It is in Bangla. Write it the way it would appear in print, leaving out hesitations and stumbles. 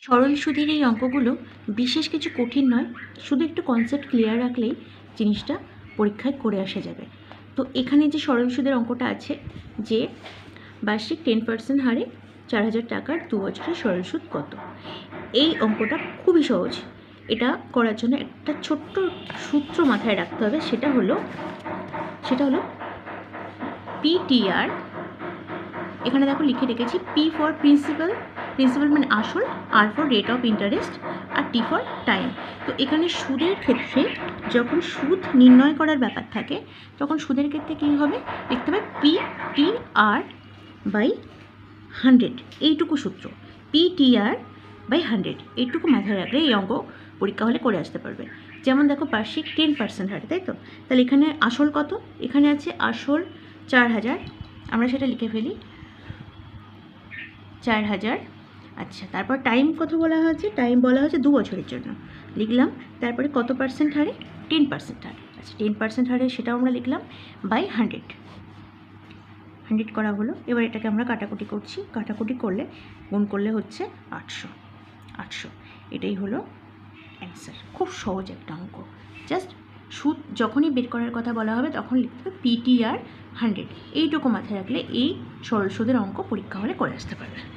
সরল সুদের এই অঙ্কগুলো বিশেষ কিছু কঠিন নয়, শুধু একটু কনসেপ্ট ক্লিয়ার রাখলেই জিনিসটা পরীক্ষায় করে আসা যাবে। তো এখানে যে সরল সুদের অঙ্কটা আছে যে বার্ষিক 10% হারে 4000 টাকার 2 বছরের সরল সুদ কত, এই অঙ্কটা খুবই সহজ। এটা করার জন্য একটা ছোট্ট সূত্র মাথায় রাখতে হবে, সেটা হলো PTR। এখানে দেখো লিখে রেখেছি P ফর প্রিন্সিপাল, প্রিন্সিপাল মানে আসল, R for rate of interest, আর T ফর টাইম। তো এখানে সুদের ক্ষেত্রে যখন সুদ নির্ণয় করার ব্যাপার থাকে তখন সুদের ক্ষেত্রে কী হবে, লিখতে হবে PTR বাই 100, এইটুকু সূত্র, PTR বাই 100, এইটুকু মাথায় রাখলে এই অঙ্ক পরীক্ষা হলে করে আসতে পারবে। যেমন দেখো বার্ষিক 10% হারে, তাই তো, তাহলে এখানে আসল কত, এখানে আছে আসল 4000, আমরা সেটা লিখে ফেলি 4000। আচ্ছা, তারপর টাইম কত বলা হয়েছে, টাইম বলা হয়েছে 2 বছরের জন্য, লিখলাম। তারপরে কত পার্সেন্ট হারে, 10% হারে। আচ্ছা, 10% হারে সেটাও আমরা লিখলাম বাই 100 করা হলো। এবার এটাকে আমরা কাটাকুটি করছি, কাটাকুটি করলে গুণ করলে হচ্ছে 800। এটাই হলো অ্যান্সার। খুব সহজ একটা অঙ্ক, জাস্ট সুদ যখনই বের করার কথা বলা হবে তখন লিখতে হবে PTR 100, এইটুকু মাথায় রাখলে এই সরল সুদের অঙ্ক পরীক্ষা হলে করে আসতে পারবে।